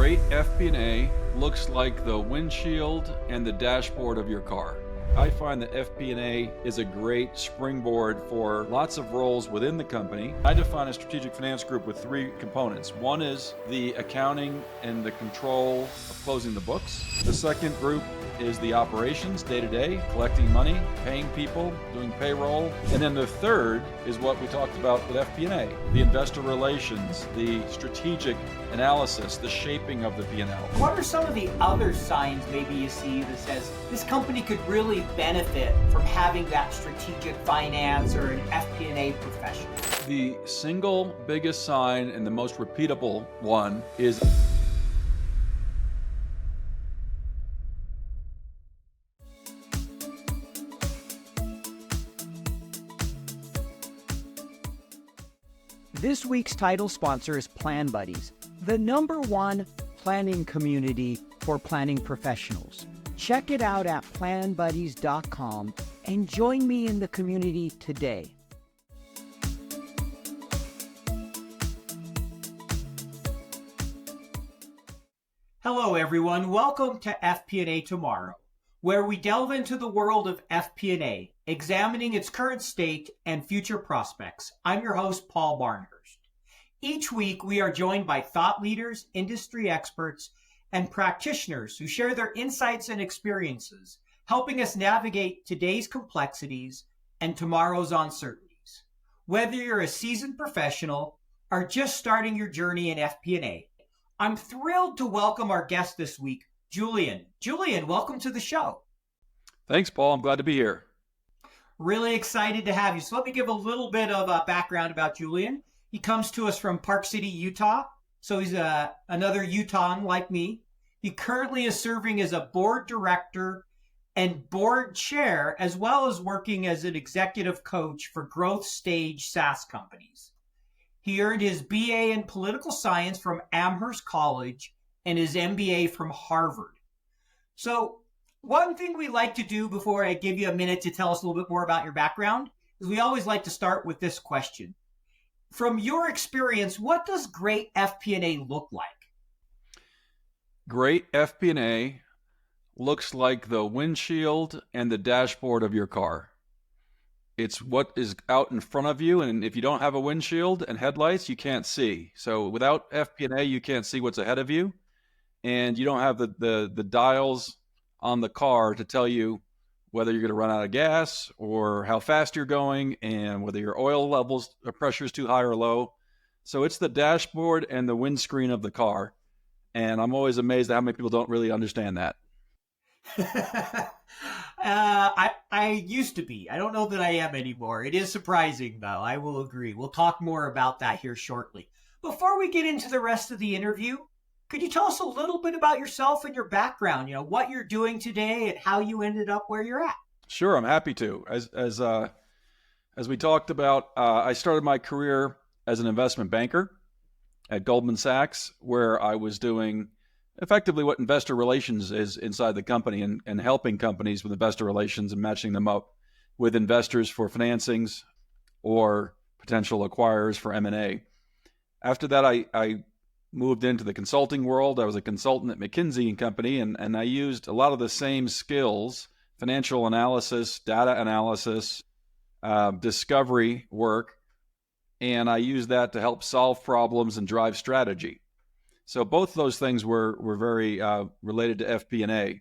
Great FP&A looks like the windshield and the dashboard of your car. I find that FP&A is a great springboard for lots of roles within the company. I define a strategic finance group with three components. One is the accounting and the control of closing the books. The second group is the operations, day-to-day, collecting money, paying people, doing payroll. And then the third is what we talked about with FP&A, the investor relations, the strategic analysis, the shaping of the P&L. What are some of the other signs maybe you see that says this company could really benefit from having that strategic finance or an FP&A professional? The single biggest sign and the most repeatable one is This week's title sponsor is Plan Buddies, the #1 planning community for planning professionals. Check it out at planbuddies.com and join me in the community today. Hello everyone, welcome to FP&A Tomorrow, where we delve into the world of FP&A, examining its current state and future prospects. I'm your host, Paul Barnhurst. Each week, we are joined by thought leaders, industry experts, and practitioners who share their insights and experiences, helping us navigate today's complexities and tomorrow's uncertainties. Whether you're a seasoned professional or just starting your journey in FP&A, I'm thrilled to welcome our guest this week, Julian. Julian, welcome to the show. Thanks, Paul. I'm glad to be here. Really excited to have you. So let me give a little bit of a background about Julian. He comes to us from Park City, Utah. So he's another Utahn like me. He currently is serving as a board director and board chair, as well as working as an executive coach for growth stage SaaS companies. He earned his BA in political science from Amherst College and his MBA from Harvard. So one thing we like to do before I give you a minute to tell us a little bit more about your background is we always like to start with this question. From your experience, what does great FP&A look like? Great FP&A looks like the windshield and the dashboard of your car. It's what is out in front of you, and if you don't have a windshield and headlights, you can't see. So without FP&A, you can't see what's ahead of you, and you don't have the dials on the car to tell you whether you're going to run out of gas or how fast you're going and whether your oil levels or pressure is too high or low. So it's the dashboard and the windscreen of the car. And I'm always amazed at how many people don't really understand that. I used to be. I don't know that I am anymore. It is surprising, though. I will agree. We'll talk more about that here shortly. Before we get into the rest of the interview, could you tell us a little bit about yourself and your background? You know, what you're doing today and how you ended up where you're at. Sure, I'm happy to. As we talked about, I started my career as an investment banker at Goldman Sachs, where I was doing effectively what investor relations is inside the company and helping companies with investor relations and matching them up with investors for financings or potential acquirers for M&A. After that, I moved into the consulting world. I was a consultant at McKinsey Company, and I used a lot of the same skills, financial analysis, data analysis, discovery work, and I used that to help solve problems and drive strategy. So both those things were very related to FP&A.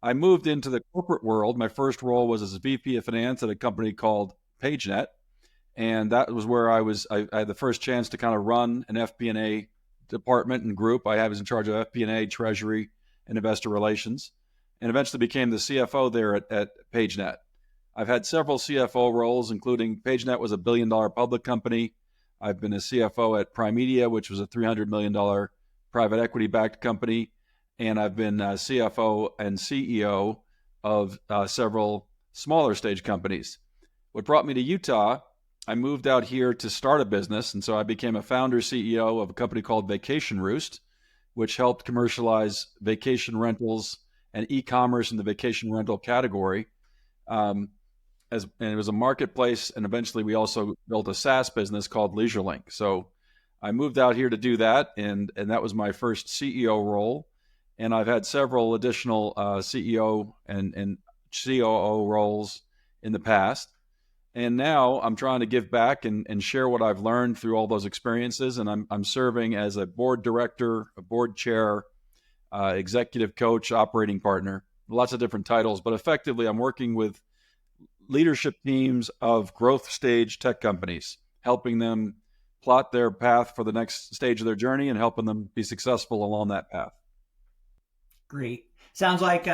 I moved into the corporate world. My first role was as a VP of finance at a company called PageNet, and that was where I had the first chance to kind of run an FP&A department and group. I was in charge of FP&A, treasury, and investor relations, and eventually became the CFO there at PageNet. I've had several CFO roles, including PageNet was a $1 billion public company. I've been a CFO at Primedia, which was a $300 million private equity-backed company, and I've been CFO and CEO of several smaller stage companies. What brought me to Utah, I moved out here to start a business, and so I became a founder CEO of a company called Vacation Roost, which helped commercialize vacation rentals and e-commerce in the vacation rental category. And it was a marketplace, and eventually we also built a SaaS business called LeisureLink. So I moved out here to do that, and that was my first CEO role. And I've had several additional CEO and COO roles in the past. And now I'm trying to give back and share what I've learned through all those experiences. And I'm serving as a board director, a board chair, executive coach, operating partner, lots of different titles. But effectively, I'm working with leadership teams of growth stage tech companies, helping them plot their path for the next stage of their journey and helping them be successful along that path. Great. Sounds like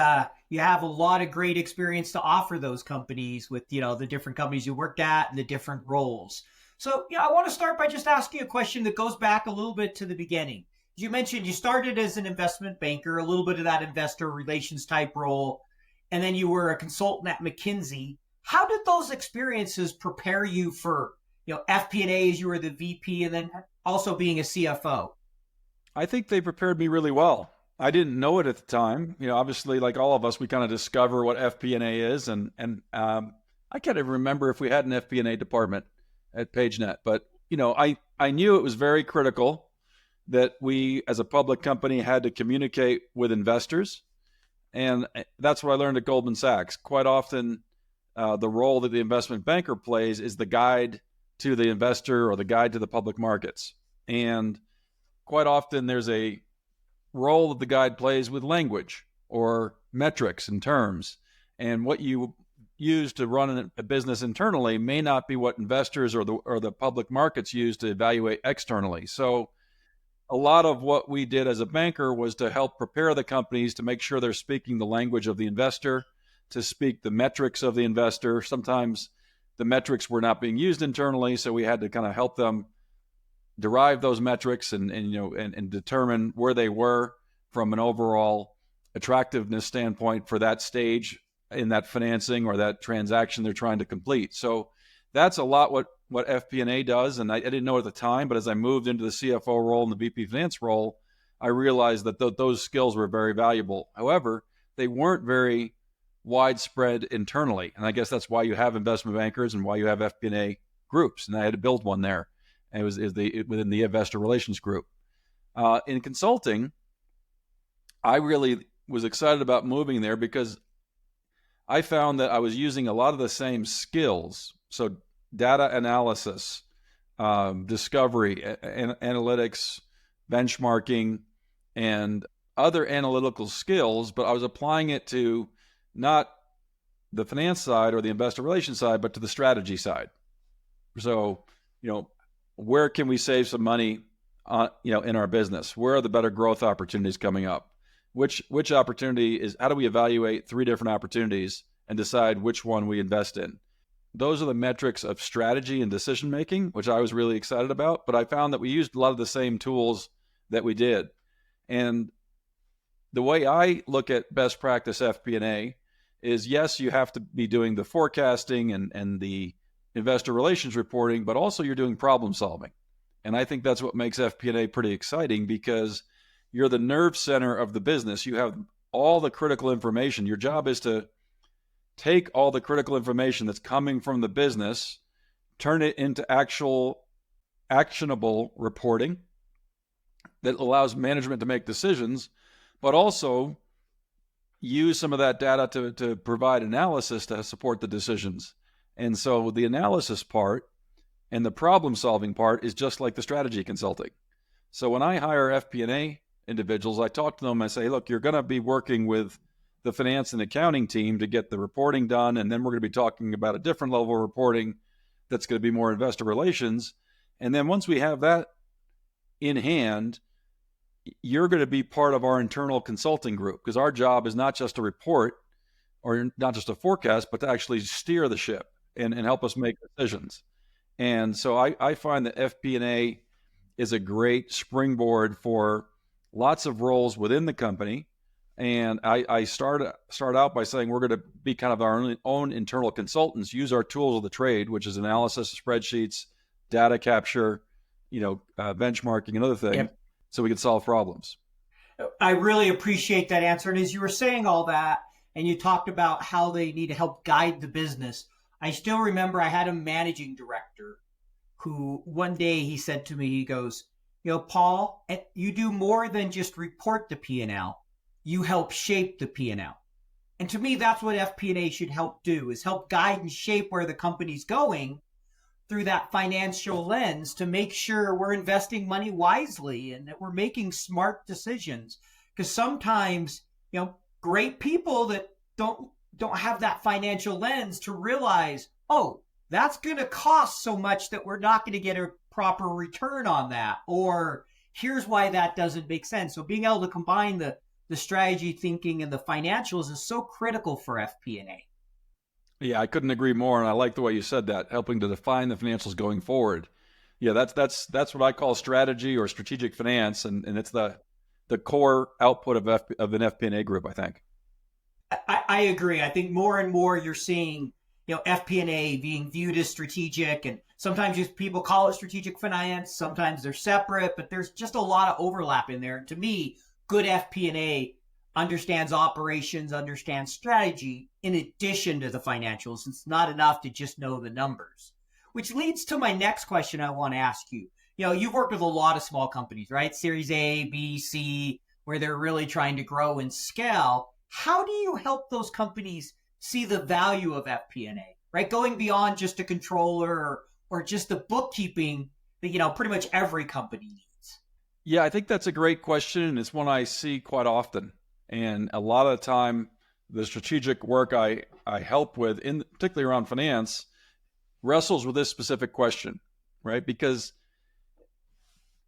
you have a lot of great experience to offer those companies with, the different companies you worked at and the different roles. So, I want to start by just asking a question that goes back a little bit to the beginning. You mentioned you started as an investment banker, a little bit of that investor relations type role, and then you were a consultant at McKinsey. How did those experiences prepare you for, FP&A as you were the VP and then also being a CFO? I think they prepared me really well. I didn't know it at the time. Obviously, like all of us, we kind of discover what FP&A is, and I can't even remember if we had an FP&A department at PageNet, but I knew it was very critical that we, as a public company, had to communicate with investors, and that's what I learned at Goldman Sachs. Quite often, the role that the investment banker plays is the guide to the investor or the guide to the public markets, and quite often there's a role that the guide plays with language or metrics and terms. And what you use to run a business internally may not be what investors or the public markets use to evaluate externally. So a lot of what we did as a banker was to help prepare the companies to make sure they're speaking the language of the investor, to speak the metrics of the investor. Sometimes the metrics were not being used internally, so we had to kind of help them derive those metrics and determine where they were from an overall attractiveness standpoint for that stage in that financing or that transaction they're trying to complete. So that's a lot what FP&A does, and I didn't know at the time, but as I moved into the CFO role and the VP Finance role, I realized that those skills were very valuable. However, they weren't very widespread internally, and I guess that's why you have investment bankers and why you have FP&A groups, and I had to build one there. And it was within the investor relations group. In consulting, I really was excited about moving there because I found that I was using a lot of the same skills. So data analysis, discovery, analytics, benchmarking, and other analytical skills, but I was applying it to not the finance side or the investor relations side, but to the strategy side. So, where can we save some money in our business? Where are the better growth opportunities coming up? Which opportunity is, how do we evaluate 3 different opportunities and decide which one we invest in? Those are the metrics of strategy and decision making, which I was really excited about, but I found that we used a lot of the same tools that we did. And the way I look at best practice FP&A is, yes, you have to be doing the forecasting and the investor relations reporting, but also you're doing problem solving. And I think that's what makes FP&A pretty exciting, because you're the nerve center of the business. You have all the critical information. Your job is to take all the critical information that's coming from the business, turn it into actual actionable reporting that allows management to make decisions, but also use some of that data to provide analysis to support the decisions. And so the analysis part and the problem solving part is just like the strategy consulting. So when I hire FP&A individuals, I talk to them and say, look, you're going to be working with the finance and accounting team to get the reporting done. And then we're going to be talking about a different level of reporting that's going to be more investor relations. And then once we have that in hand, you're going to be part of our internal consulting group, because our job is not just to report or not just to forecast, but to actually steer the ship and help us make decisions. And so I find that FP&A is a great springboard for lots of roles within the company. And I start out by saying we're going to be kind of our own internal consultants, use our tools of the trade, which is analysis, spreadsheets, data capture, benchmarking, and other things, yep, so we can solve problems. I really appreciate that answer. And as you were saying all that, and you talked about how they need to help guide the business, I still remember I had a managing director who one day he said to me, he goes, Paul, you do more than just report the P&L. You help shape the P&L. And to me, that's what FP&A should help do, is help guide and shape where the company's going through that financial lens to make sure we're investing money wisely and that we're making smart decisions. Because sometimes, great people that don't have that financial lens to realize, oh, that's going to cost so much that we're not going to get a proper return on that. Or here's why that doesn't make sense. So being able to combine the strategy thinking and the financials is so critical for FP&A. Yeah, I couldn't agree more, and I like the way you said that, helping to define the financials going forward. Yeah, that's what I call strategy or strategic finance, and it's the core output of an FP&A group, I think. I agree. I think more and more you're seeing, FP&A being viewed as strategic, and sometimes people call it strategic finance. Sometimes they're separate, but there's just a lot of overlap in there. And to me, good FP&A understands operations, understands strategy in addition to the financials. It's not enough to just know the numbers, which leads to my next question I want to ask you. You've worked with a lot of small companies, right? Series A, B, C, where they're really trying to grow and scale. How do you help those companies see the value of FP&A, right? Going beyond just a controller or just the bookkeeping that, pretty much every company needs. Yeah, I think that's a great question, and it's one I see quite often. And a lot of the time, the strategic work I help with, particularly around finance, wrestles with this specific question, right? Because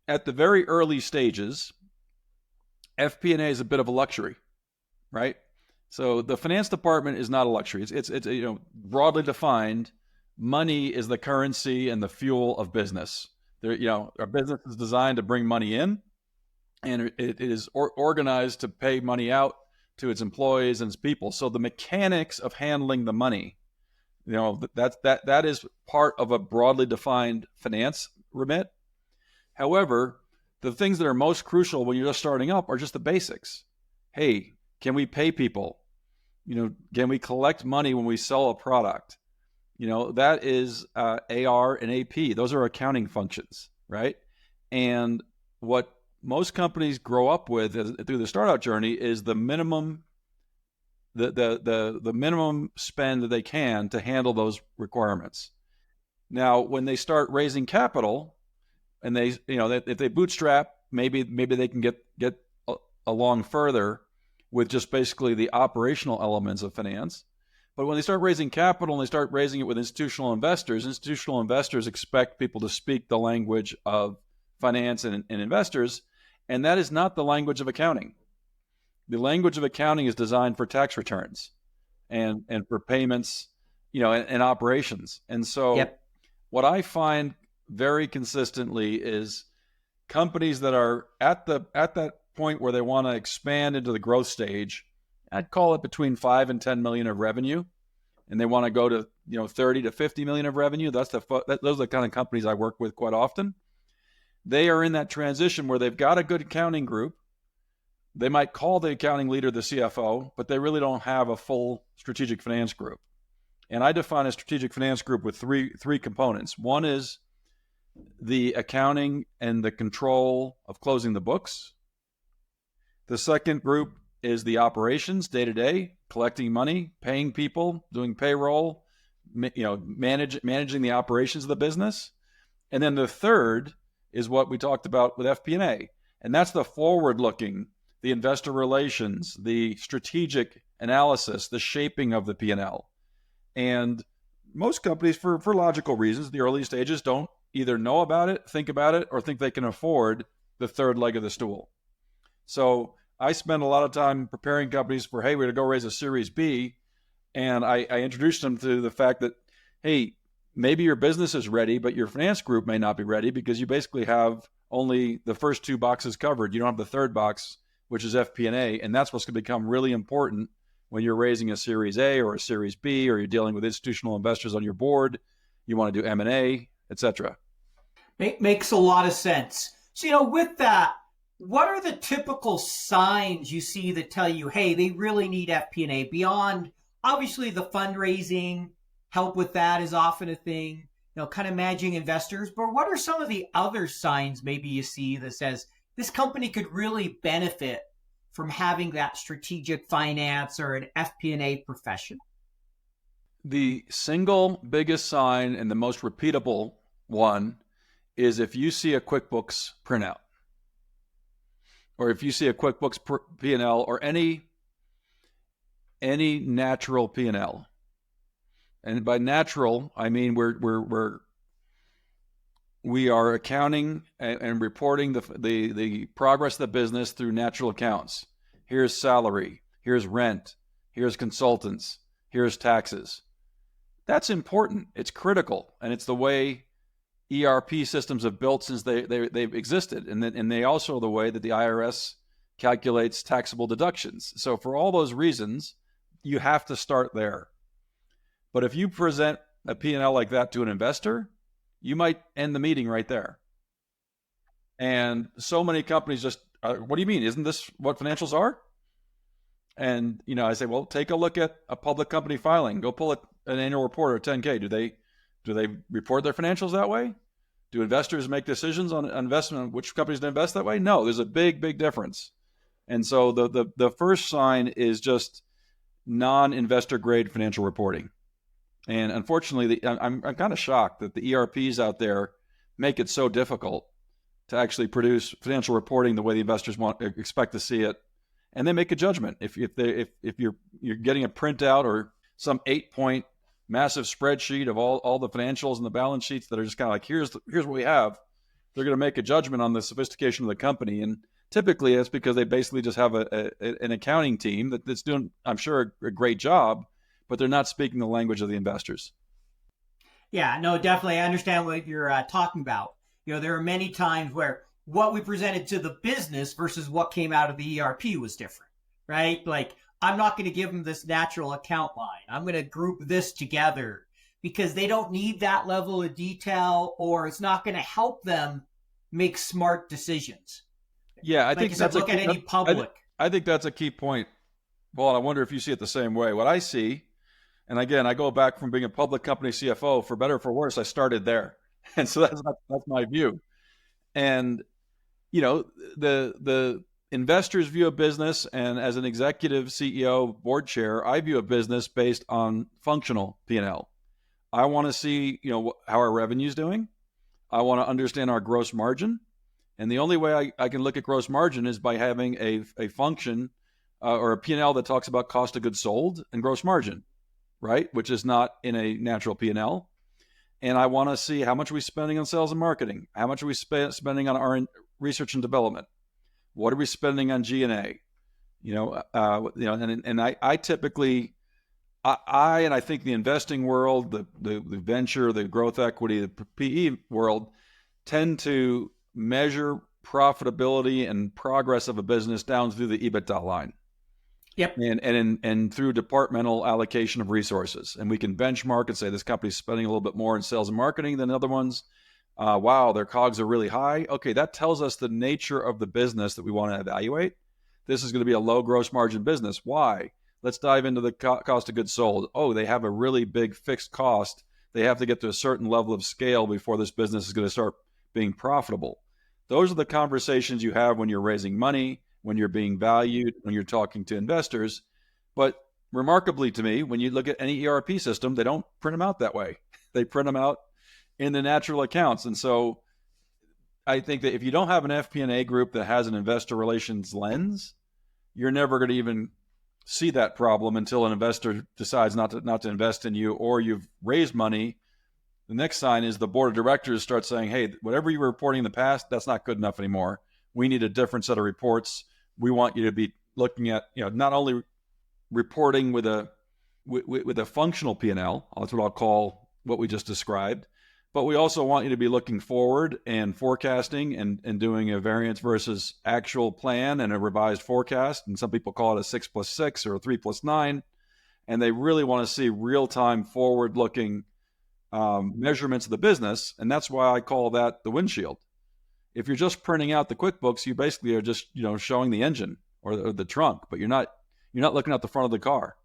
at the very early stages, FP&A is a bit of a luxury, right? So the finance department is not a luxury. It's broadly defined, money is the currency and the fuel of business. Our business is designed to bring money in, and it is organized to pay money out to its employees and its people. So the mechanics of handling the money, that is part of a broadly defined finance remit. However, the things that are most crucial when you're just starting up are just the basics. Hey, can we pay people? Can we collect money when we sell a product? That is AR and AP. Those are accounting functions, right? And what most companies grow up with through the startup journey is the minimum, the minimum spend that they can to handle those requirements. Now, when they start raising capital, and if they bootstrap, maybe they can get along further with just basically the operational elements of finance. But when they start raising capital and they start raising it with institutional investors expect people to speak the language of finance and investors, and that is not the language of accounting. The language of accounting is designed for tax returns and for payments, and operations. And so What I find very consistently is companies that are at that point where they want to expand into the growth stage, I'd call it between 5 and 10 million of revenue, and they want to go to 30 to 50 million of revenue. Those are the kind of companies I work with quite often. They are in that transition where they've got a good accounting group. They might call the accounting leader the CFO, but they really don't have a full strategic finance group. And I define a strategic finance group with three components. One is the accounting and the control of closing the books. The second group is the operations, day-to-day, collecting money, paying people, doing payroll, managing the operations of the business. And then the third is what we talked about with FP&A. And that's the forward-looking, the investor relations, the strategic analysis, the shaping of the P&L. And most companies, for logical reasons, the early stages don't either know about it, think about it, or think they can afford the third leg of the stool. So I spend a lot of time preparing companies for, hey, we're going to go raise a Series B. And I introduce them to the fact that, hey, maybe your business is ready, but your finance group may not be ready because you basically have only the first two boxes covered. You don't have the third box, which is FP&A. And that's what's going to become really important when you're raising a Series A or a Series B, or you're dealing with institutional investors on your board. You want to do M&A, et cetera. Makes a lot of sense. So, with that, what are the typical signs you see that tell you, hey, they really need FP&A beyond, obviously, the fundraising? Help with that is often a thing. kind of managing investors. But what are some of the other signs maybe you see that says this company could really benefit from having that strategic finance or an FP&A profession? The single biggest sign and the most repeatable one is if you see a QuickBooks printout, or if you see a QuickBooks P&L, or any natural P&L. And by natural, I mean we are accounting and reporting the progress of the business through natural accounts. Here's salary, here's rent, here's consultants, here's taxes. That's important. It's critical, and it's the way ERP systems have built since they've existed, and they also are the way that the IRS calculates taxable deductions. So for all those reasons, you have to start there. But if you present a P&L like that to an investor, you might end the meeting right there. And so many companies just, what do you mean? Isn't this what financials are? And, I say, well, take a look at a public company filing. Go pull an annual report or a 10K. Do they report their financials that way? Do investors make decisions on investment, which companies to invest that way? No, there's a big, big difference. And so the first sign is just non-investor grade financial reporting. And unfortunately, I'm kind of shocked that the ERPs out there make it so difficult to actually produce financial reporting the way the investors expect to see it. And they make a judgment. If you're getting a printout or some 8-point massive spreadsheet of all the financials and the balance sheets that are just kind of like, here's what we have, they're going to make a judgment on the sophistication of the company. And typically it's because they basically just have an accounting team that's doing, I'm sure, a great job, but they're not speaking the language of the investors. Yeah, no, definitely. I understand what you're talking about. There are many times where what we presented to the business versus what came out of the ERP was different, right? Like, I'm not going to give them this natural account line. I'm going to group this together because they don't need that level of detail, or it's not going to help them make smart decisions. Yeah, I think that's look at any public. I think that's a key point. Well, I wonder if you see it the same way. What I see, and again, I go back from being a public company CFO, for better or for worse, I started there. And so that's my view. And, the investors view a business, and as an executive CEO, board chair, I view a business based on functional P&L. I want to see, how our revenue is doing. I want to understand our gross margin. And the only way I can look at gross margin is by having a function or a P&L that talks about cost of goods sold and gross margin, right? Which is not in a natural P&L. And I want to see how much are we spending on sales and marketing? How much are we spending on our research and development? What are we spending on G&A? And I typically, and I think the investing world, the venture, the growth equity, the PE world tend to measure profitability and progress of a business down through the EBITDA line. Yep. And through departmental allocation of resources. And we can benchmark and say this company's spending a little bit more in sales and marketing than other ones. Wow, their COGS are really high. Okay, that tells us the nature of the business that we want to evaluate. This is going to be a low gross margin business. Why? Let's dive into the cost of goods sold. Oh, they have a really big fixed cost. They have to get to a certain level of scale before this business is going to start being profitable. Those are the conversations you have when you're raising money, when you're being valued, when you're talking to investors. But remarkably to me, when you look at any ERP system, they don't print them out that way. They print them out in the natural accounts. And so I think that if you don't have an FP&A group that has an investor relations lens, you're never going to even see that problem until an investor decides not to invest in you, or you've raised money. The next sign is the board of directors start saying, hey, whatever you were reporting in the past, that's not good enough anymore. We need a different set of reports. We want you to be looking at, not only reporting with a functional P&L, that's what I'll call what we just described, but we also want you to be looking forward and forecasting and doing a variance versus actual plan and a revised forecast. And some people call it a 6+6 or a 3+9. And they really want to see real-time forward-looking measurements of the business. And that's why I call that the windshield. If you're just printing out the QuickBooks, you basically are just, showing the engine or the trunk, but you're not looking at the front of the car.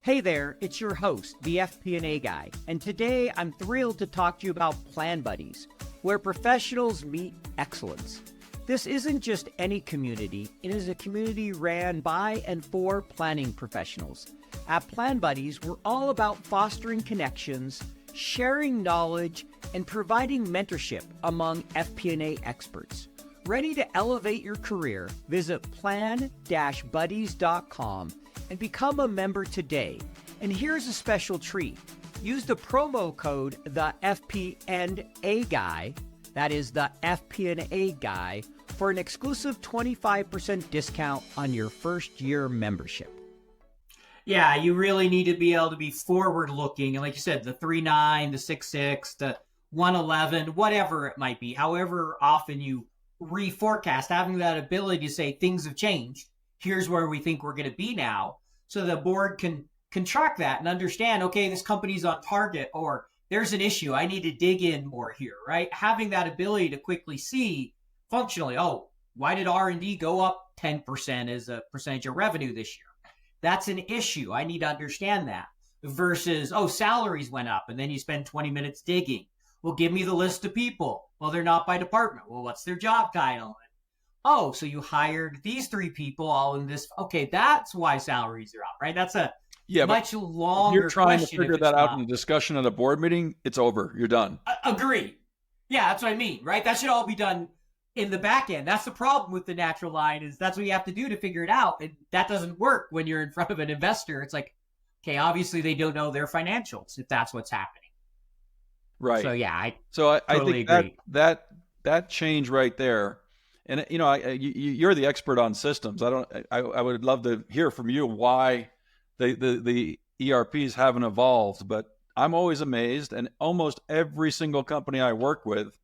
Hey there, it's your host, the FP&A guy, and today I'm thrilled to talk to you about Plan Buddies, where professionals meet excellence. This isn't just any community, it is a community ran by and for planning professionals. At Plan Buddies, we're all about fostering connections, sharing knowledge, and providing mentorship among FP&A experts. Ready to elevate your career? Visit plan-buddies.com and become a member today. And here's a special treat. Use the promo code the FP&A guy, that is the FP&A guy, for an exclusive 25% discount on your first year membership. Yeah, you really need to be able to be forward looking. And like you said, the 3.9, the 6.6, the 111, whatever it might be, however often you reforecast, having that ability to say things have changed. Here's where we think we're going to be now. So the board can track that and understand, okay, this company's on target, or there's an issue. I need to dig in more here, right? Having that ability to quickly see functionally, oh, why did R&D go up 10% as a percentage of revenue this year? That's an issue. I need to understand that. Versus, oh, salaries went up, and then you spend 20 minutes digging. Well, give me the list of people. Well, they're not by department. Well, what's their job title? Oh, so you hired these 3 people all in this. Okay, that's why salaries are up, right? That's a much longer You're trying to question figure that out in the discussion at a board meeting. It's over. You're done. Agree. Yeah, that's what I mean, right? That should all be done in the back end. That's the problem with the natural line, is that's what you have to do to figure it out. And that doesn't work when you're in front of an investor. It's like, okay, obviously they don't know their financials if that's what's happening. Right. So yeah, I totally think agree. That change right there. And you're the expert on systems. I would love to hear from you why the ERPs haven't evolved, but I'm always amazed. And almost every single company I work with,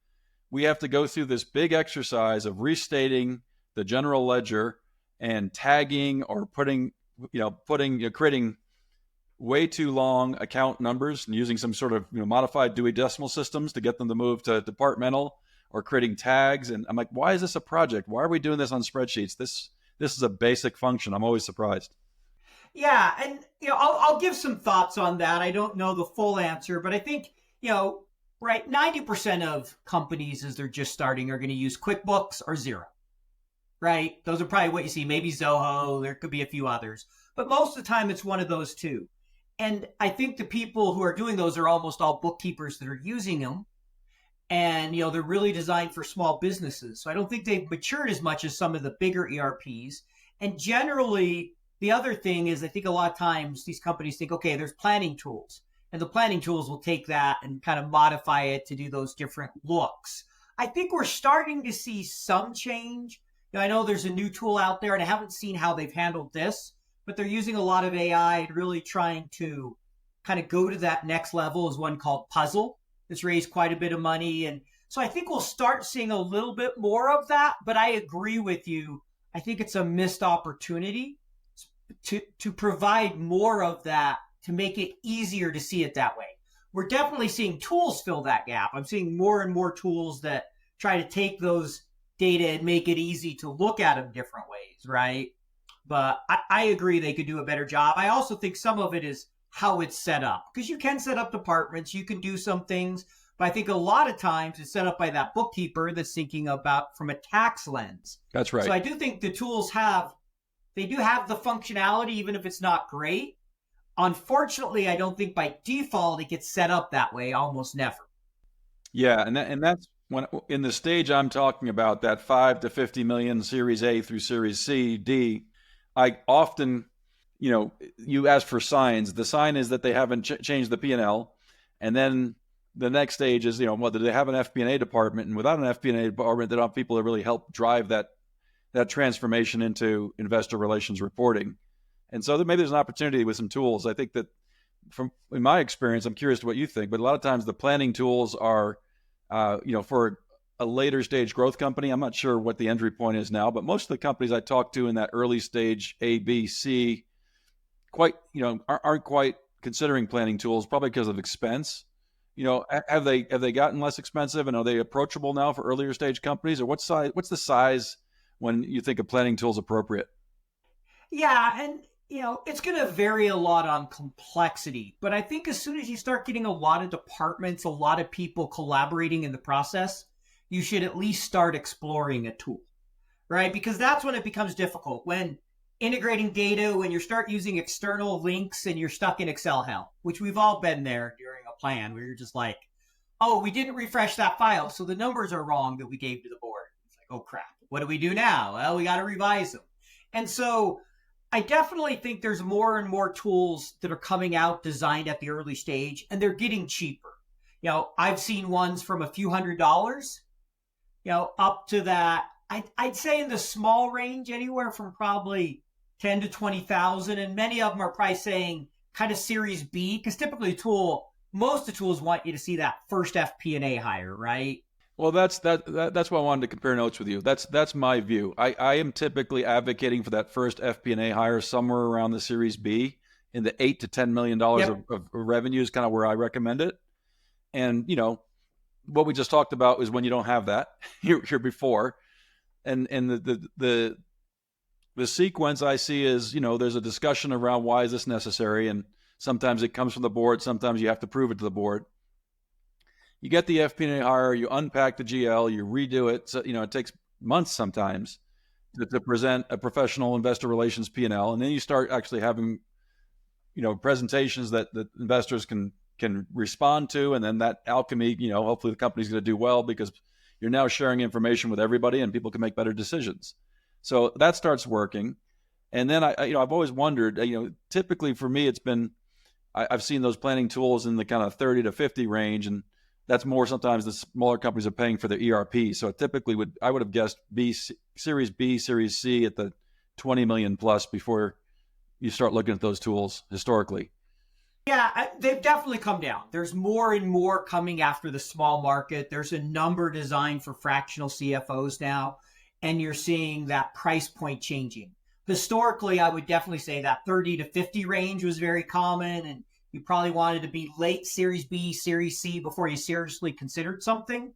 we have to go through this big exercise of restating the general ledger and tagging or creating way too long account numbers and using some sort of modified Dewey Decimal Systems to get them to move to departmental, or creating tags. And I'm like, why is this a project? Why are we doing this on spreadsheets? This is a basic function. I'm always surprised. Yeah, and I'll give some thoughts on that. I don't know the full answer, but I think right, 90% of companies as they're just starting are going to use QuickBooks or Xero, right? Those are probably what you see. Maybe Zoho. There could be a few others, but most of the time it's one of those two. And I think the people who are doing those are almost all bookkeepers that are using them. And, they're really designed for small businesses. So I don't think they've matured as much as some of the bigger ERPs. And generally, the other thing is I think a lot of times these companies think, okay, there's planning tools. And the planning tools will take that and kind of modify it to do those different looks. I think we're starting to see some change. I know there's a new tool out there, and I haven't seen how they've handled this, but they're using a lot of AI and really trying to kind of go to that next level. Is one called Puzzle. It's raised quite a bit of money. And so I think we'll start seeing a little bit more of that. But I agree with you. I think it's a missed opportunity to provide more of that, to make it easier to see it that way. We're definitely seeing tools fill that gap. I'm seeing more and more tools that try to take those data and make it easy to look at them different ways, right? But I agree they could do a better job. I also think some of it is how it's set up, because you can set up departments, you can do some things, but I think a lot of times it's set up by that bookkeeper that's thinking about from a tax lens. That's right. So I do think the tools they do have the functionality, even if it's not great. Unfortunately, I don't think by default it gets set up that way, almost never. Yeah, and that's when in the stage I'm talking about, that 5 to 50 million Series A through Series C, D, I often, you ask for signs. The sign is that they haven't changed the P&L, and then the next stage is, whether they have an FP&A department, and without an FP&A department, they don't have people that really help drive that transformation into investor relations reporting. And so maybe there's an opportunity with some tools. I think that in my experience, I'm curious to what you think, but a lot of times the planning tools are, for a later stage growth company, I'm not sure what the entry point is now, but most of the companies I talk to in that early stage A, B, C, aren't quite considering planning tools, probably because of expense. Have they gotten less expensive, and are they approachable now for earlier stage companies, or what's the size when you think a planning tool is appropriate? Yeah, and It's going to vary a lot on complexity, but I think as soon as you start getting a lot of departments, a lot of people collaborating in the process, you should at least start exploring a tool, right? Because that's when it becomes difficult. When integrating data, when you start using external links and you're stuck in Excel hell, which we've all been there during a plan where you're just like, oh, we didn't refresh that file, so the numbers are wrong that we gave to the board. It's like, oh crap, what do we do now? Well, we got to revise them. And so I definitely think there's more and more tools that are coming out designed at the early stage, and they're getting cheaper. I've seen ones from a few $100s, up to that. I'd say in the small range, anywhere from probably 10 to 20,000, and many of them are probably saying kind of Series B, because typically most of the tools want you to see that first FP&A hire, right? Well, that's why I wanted to compare notes with you. That's my view. I am typically advocating for that first FP&A hire somewhere around the Series B in the $8 to $10 million of revenue is kind of where I recommend it. And what we just talked about is when you don't have that here before, and the sequence I see is there's a discussion around why is this necessary, and sometimes it comes from the board, sometimes you have to prove it to the board. You get the FP&A hire, you unpack the GL, you redo it. So, it takes months sometimes to present a professional investor relations P&L. And then you start actually having, presentations that investors can respond to. And then that alchemy, hopefully the company's going to do well because you're now sharing information with everybody and people can make better decisions. So that starts working. And then I've always wondered, typically for me, it's been, I've seen those planning tools in the kind of 30 to 50 range, and that's more sometimes the smaller companies are paying for their ERP. So typically I would have guessed Series B, Series C at the 20 million plus before you start looking at those tools historically. Yeah, they've definitely come down. There's more and more coming after the small market. There's a number designed for fractional CFOs now, and you're seeing that price point changing. Historically, I would definitely say that 30 to 50 range was very common, and you probably wanted to be late Series B, Series C before you seriously considered something.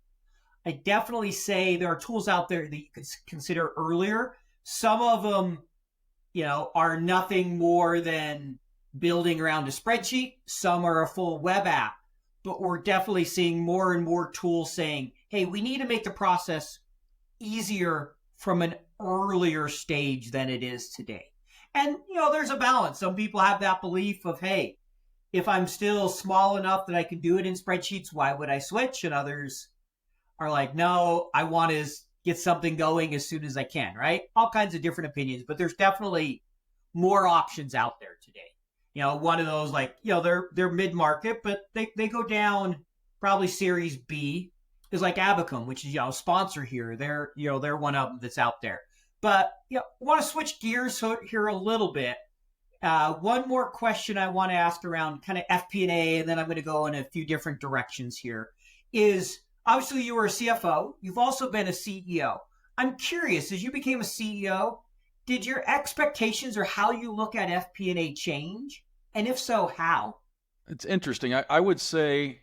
I definitely say there are tools out there that you could consider earlier. Some of them, are nothing more than building around a spreadsheet. Some are a full web app, but we're definitely seeing more and more tools saying, hey, we need to make the process easier from an earlier stage than it is today. And, there's a balance. Some people have that belief of, hey, if I'm still small enough that I can do it in spreadsheets, why would I switch? And others are like, no, I want to get something going as soon as I can, right? All kinds of different opinions, but there's definitely more options out there today. One of those, like, they're mid-market, but they go down probably Series B is like Abacum, which is, sponsor here. They're one of them that's out there. But, I want to switch gears here a little bit. One more question I want to ask around kind of FP&A, and then I'm going to go in a few different directions here, is obviously you were a CFO. You've also been a CEO. I'm curious, as you became a CEO, did your expectations or how you look at FP&A change? And if so, how? It's interesting. I would say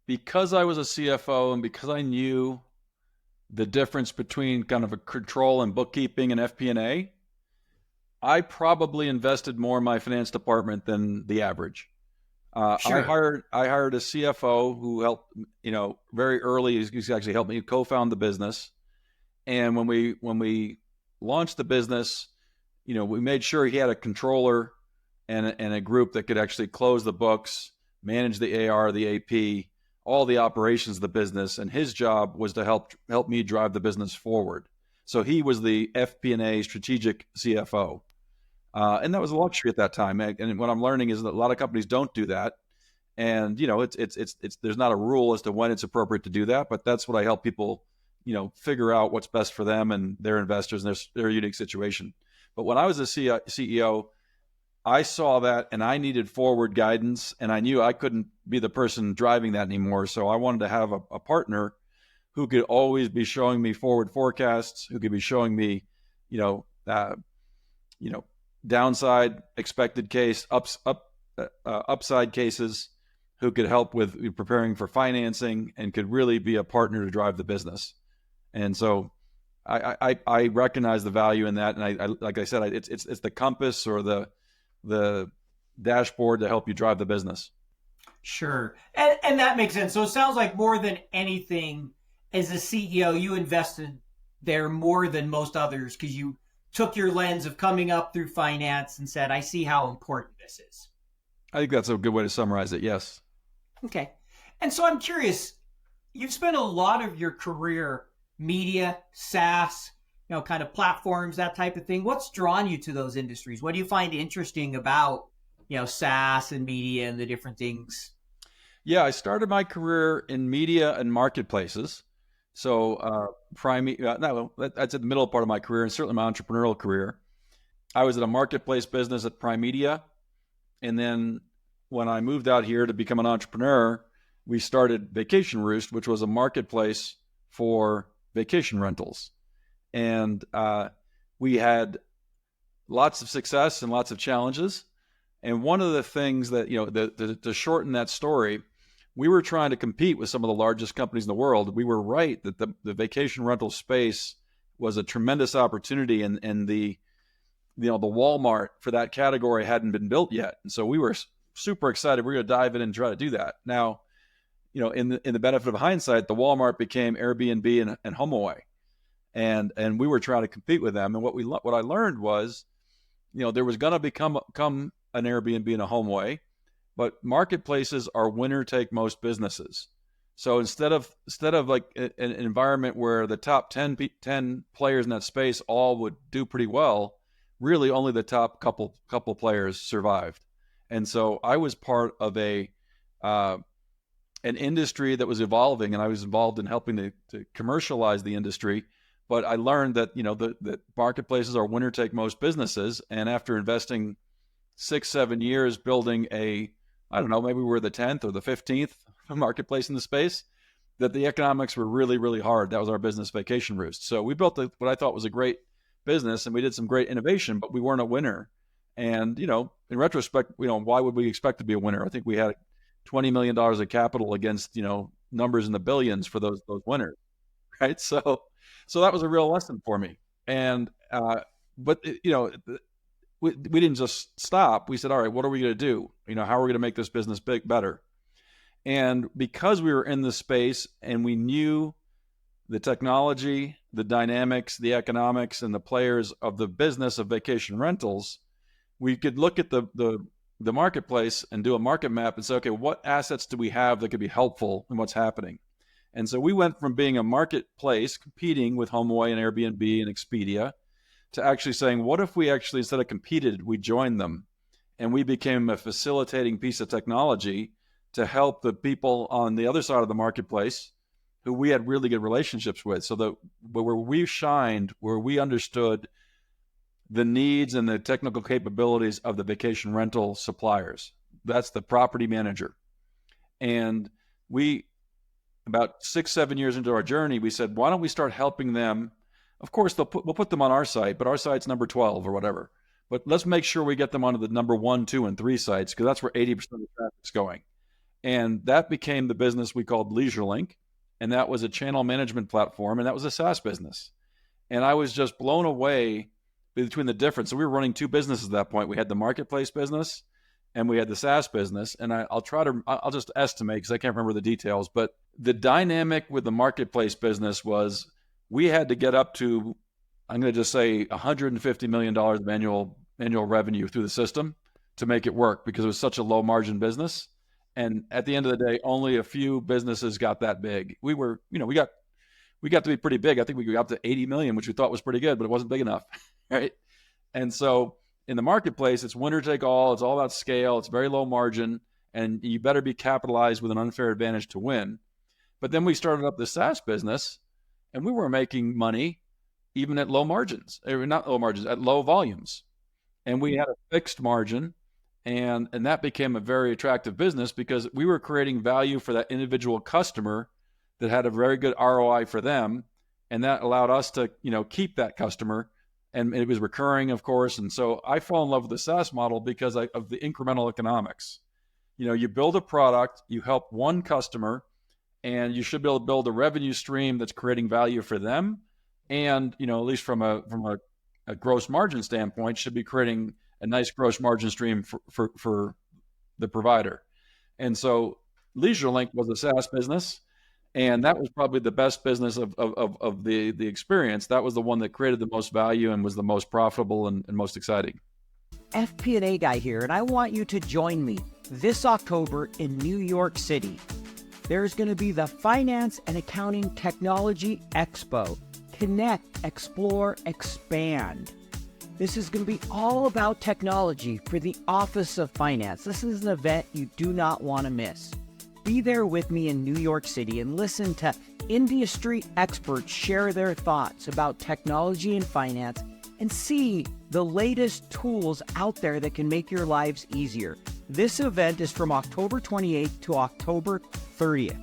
because I was a CFO and because I knew the difference between kind of a control and bookkeeping and FP&A, I probably invested more in my finance department than the average. Sure. I hired a CFO who helped, very early. He's actually helped me co-found the business. And when we launched the business, we made sure he had a controller and a group that could actually close the books, manage the AR, the AP, all the operations of the business. And his job was to help me drive the business forward. So he was the FP&A strategic CFO. And that was a luxury at that time. And what I'm learning is that a lot of companies don't do that. And, it's there's not a rule as to when it's appropriate to do that, but that's what I help people, figure out what's best for them and their investors and their unique situation. But when I was a CEO, I saw that and I needed forward guidance, and I knew I couldn't be the person driving that anymore. So I wanted to have a partner who could always be showing me forward forecasts, who could be showing me, downside expected case, upside cases, who could help with preparing for financing and could really be a partner to drive the business. And so I recognize the value in that. And I like I said, it's the compass or the the dashboard to help you drive the business. Sure. And that makes sense. So it sounds like more than anything, as a CEO, you invested there more than most others because you took your lens of coming up through finance and said, I see how important this is. I think that's a good way to summarize it. Yes. Okay. And so I'm curious, you've spent a lot of your career, media, SaaS, kind of platforms, that type of thing. What's drawn you to those industries? What do you find interesting about, SaaS and media and the different things? Yeah, I started my career in media and marketplaces. So that's at the middle part of my career and certainly my entrepreneurial career. I was at a marketplace business at Prime Media. And then when I moved out here to become an entrepreneur, we started Vacation Roost, which was a marketplace for vacation rentals. And we had lots of success and lots of challenges. And one of the things that, to shorten that story, we were trying to compete with some of the largest companies in the world. We were right that the vacation rental space was a tremendous opportunity, and the Walmart for that category hadn't been built yet. And so we were super excited. We're going to dive in and try to do that. Now, in the benefit of hindsight, the Walmart became Airbnb and HomeAway, and we were trying to compete with them. And what I learned was, there was going to become an Airbnb and a HomeAway, but marketplaces are winner take most businesses. So instead of like an environment where the top 10 players in that space all would do pretty well, really only the top couple players survived. And so I was part of an industry that was evolving, and I was involved in helping to commercialize the industry. But I learned that, that marketplaces are winner take most businesses. And after investing 6-7 years building maybe we were the 10th or the 15th marketplace in the space, that the economics were really, really hard. That was our business, Vacation Roost. So we built what I thought was a great business, and we did some great innovation, but we weren't a winner. And, in retrospect, why would we expect to be a winner? I think we had $20 million of capital against, numbers in the billions for those winners. Right. So that was a real lesson for me. And, but we didn't just stop. We said, all right, what are we going to do? How are we going to make this business better? And because we were in the space and we knew the technology, the dynamics, the economics, and the players of the business of vacation rentals, we could look at the marketplace and do a market map and say, okay, what assets do we have that could be helpful in what's happening? And so we went from being a marketplace competing with HomeAway and Airbnb and Expedia to actually saying, what if we actually, instead of competed, we joined them and we became a facilitating piece of technology to help the people on the other side of the marketplace who we had really good relationships with. So that where we shined, where we understood the needs and the technical capabilities of the vacation rental suppliers. That's the property manager. And we, about 6-7 years into our journey, we said, why don't we start helping them? Of course, we'll put them on our site, but our site's number 12 or whatever. But let's make sure we get them onto the number 1, 2, and 3 sites, because that's where 80% of the traffic's going. And that became the business we called LeisureLink. And that was a channel management platform, and that was a SaaS business. And I was just blown away between the difference. So we were running 2 businesses at that point. We had the marketplace business and we had the SaaS business. And I'll just estimate because I can't remember the details, but the dynamic with the marketplace business was we had to get up to, I'm going to just say $150 million of annual revenue through the system to make it work, because it was such a low margin business. And at the end of the day, only a few businesses got that big. We were, we got to be pretty big. I think we got up to 80 million, which we thought was pretty good, but it wasn't big enough. Right. And so in the marketplace, it's winner take all. It's all about scale. It's very low margin, and you better be capitalized with an unfair advantage to win. But then we started up the SaaS business, and we were making money even at low margins, not low margins, at low volumes. And we had a fixed margin, and that became a very attractive business because we were creating value for that individual customer that had a very good ROI for them. And that allowed us to, keep that customer, and it was recurring, of course. And so I fell in love with the SaaS model because of the incremental economics. You build a product, you help one customer, and you should be able to build a revenue stream that's creating value for them. And, at least from a gross margin standpoint, should be creating a nice gross margin stream for the provider. And so LeisureLink was a SaaS business, and that was probably the best business of the experience. That was the one that created the most value and was the most profitable and most exciting. FP&A guy here, and I want you to join me this October in New York City. There's going to be the Finance and Accounting Technology Expo. Connect, explore, expand. This is going to be all about technology for the Office of Finance. This is an event you do not want to miss. Be there with me in New York City and listen to industry experts share their thoughts about technology and finance and see the latest tools out there that can make your lives easier. This event is from October 28th to October 30th.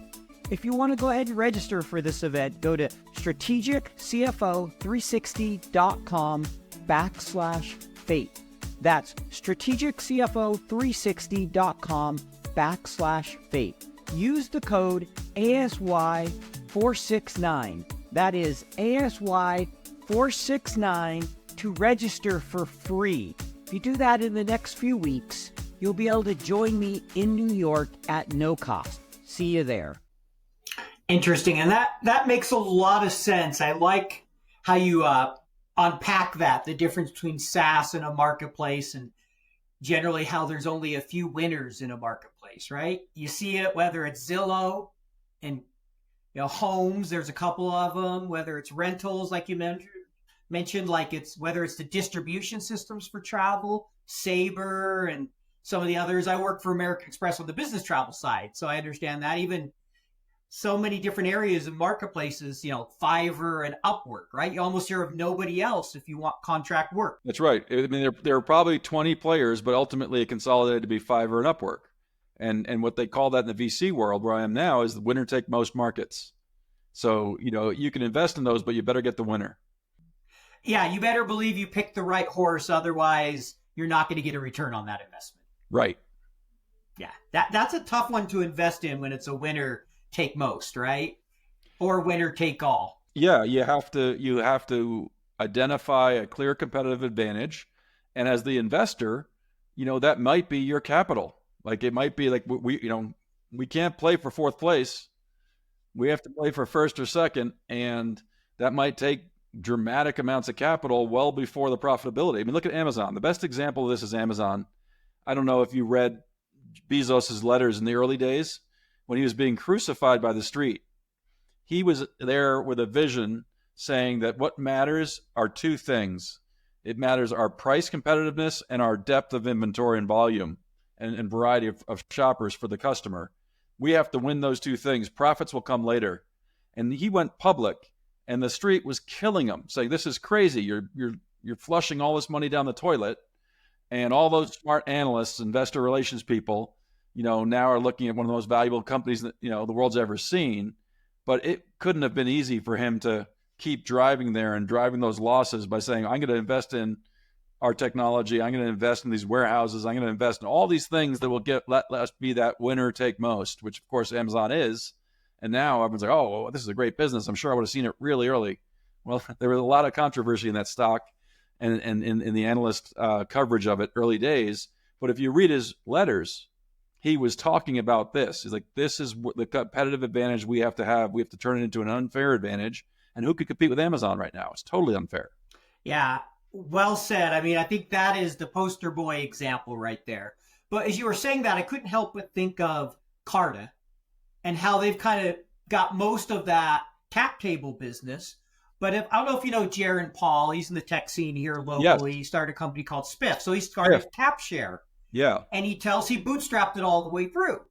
If you want to go ahead and register for this event, go to strategiccfo360.com/fate. That's strategiccfo360.com/fate. Use the code ASY469. That is ASY469 to register for free. If you do that in the next few weeks, you'll be able to join me in New York at no cost. See you there. Interesting. And that makes a lot of sense. I like how you unpack that, the difference between SaaS and a marketplace, and generally how there's only a few winners in a marketplace, right? You see it whether it's Zillow and homes, there's a couple of them, whether it's rentals like you mentioned, like it's whether it's the distribution systems for travel, Sabre and some of the others. I work for American Express on the business travel side, so I understand that. Even so many different areas of marketplaces, Fiverr and Upwork, right? You almost hear of nobody else if you want contract work. That's right. I mean, there are probably 20 players, but ultimately it consolidated to be Fiverr and Upwork. And what they call that in the VC world, where I am now, is the winner take most markets. So, you can invest in those, but you better get the winner. Yeah, you better believe you picked the right horse. Otherwise, you're not going to get a return on that investment. Right. Yeah, that's a tough one to invest in when it's a winner take most, right? Or winner take all. Yeah, you have to identify a clear competitive advantage, and as the investor, that might be your capital. Like it might be like we can't play for fourth place. We have to play for first or second, and that might take dramatic amounts of capital well before the profitability. I mean, look at Amazon. The best example of this is Amazon. I don't know if you read Bezos's letters in the early days when he was being crucified by the street. He was there with a vision saying that what matters are two things. It matters our price competitiveness and our depth of inventory and volume and variety of shoppers for the customer. We have to win those two things. Profits will come later. And he went public, and the street was killing him, saying, "This is crazy. You're flushing all this money down the toilet." And all those smart analysts, investor relations people, now are looking at one of the most valuable companies that, the world's ever seen. But it couldn't have been easy for him to keep driving there and driving those losses by saying, "I'm going to invest in our technology. I'm going to invest in these warehouses. I'm going to invest in all these things that will let us be that winner take most," which of course Amazon is. And now everyone's like, "Oh, this is a great business. I'm sure I would have seen it really early." Well, there was a lot of controversy in that stock and in the analyst coverage of it early days. But if you read his letters, he was talking about this. He's like, this is the competitive advantage we have to have. We have to turn it into an unfair advantage. And who could compete with Amazon right now? It's totally unfair. Yeah, well said. I mean, I think that is the poster boy example right there. But as you were saying that, I couldn't help but think of Carta and how they've kind of got most of that cap table business. But I don't know if you know Jaron Paul. He's in the tech scene here locally. Yes. He started a company called Spiff. So he started CapShare. Yeah. And he bootstrapped it all the way through.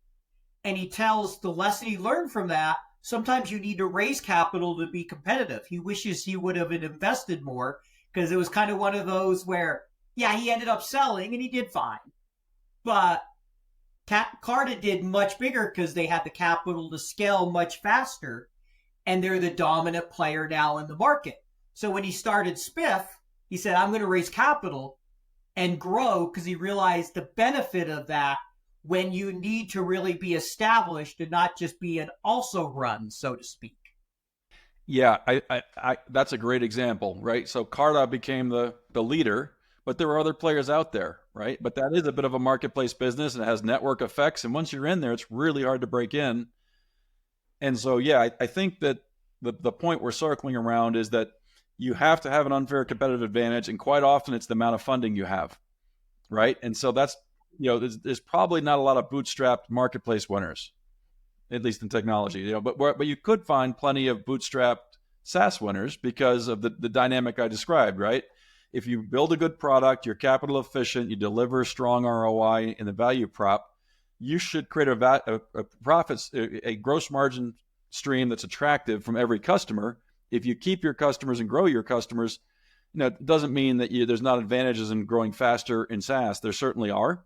And he tells the lesson he learned from that, sometimes you need to raise capital to be competitive. He wishes he would have invested more because it was kind of one of those where, yeah, he ended up selling and he did fine. But Carta did much bigger because they had the capital to scale much faster. And they're the dominant player now in the market. So when he started Spiff, he said, "I'm going to raise capital and grow," because he realized the benefit of that when you need to really be established and not just be an also run, so to speak. Yeah, I that's a great example, right? So Carta became the leader, but there are other players out there, right? But that is a bit of a marketplace business, and it has network effects. And once you're in there, it's really hard to break in. And so, yeah, I think that the point we're circling around is that you have to have an unfair competitive advantage, and quite often it's the amount of funding you have, right? And so that's, there's probably not a lot of bootstrapped marketplace winners, at least in technology, but you could find plenty of bootstrapped SaaS winners because of the dynamic I described, right? If you build a good product, you're capital efficient, you deliver strong ROI in the value prop, you should create a profits, a gross margin stream that's attractive from every customer. If you keep your customers and grow your customers, it doesn't mean that there's not advantages in growing faster in SaaS. There certainly are.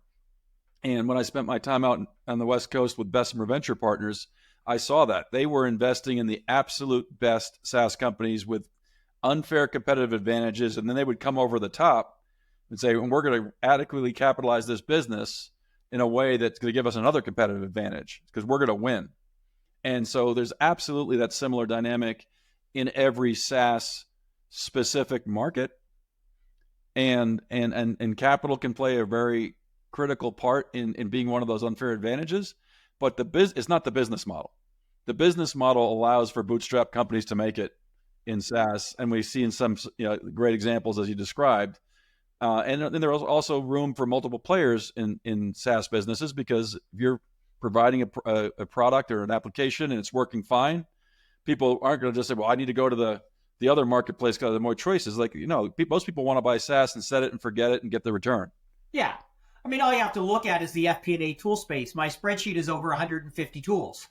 And when I spent my time out on the West Coast with Bessemer Venture Partners, I saw that. They were investing in the absolute best SaaS companies with unfair competitive advantages, and then they would come over the top and say, well, we're going to adequately capitalize this business in a way that's going to give us another competitive advantage because we're going to win. And so there's absolutely that similar dynamic in every SaaS specific market, and capital can play a very critical part in being one of those unfair advantages. But it's not the business model. The business model allows for bootstrap companies to make it in SaaS, and we see in some great examples as you described. And there's also room for multiple players in SaaS businesses, because if you're providing a product or an application and it's working fine, people aren't going to just say, well, I need to go to the other marketplace because there are more choices. Like, most people want to buy SaaS and set it and forget it and get the return. Yeah. I mean, all you have to look at is the FP&A tool space. My spreadsheet is over 150 tools.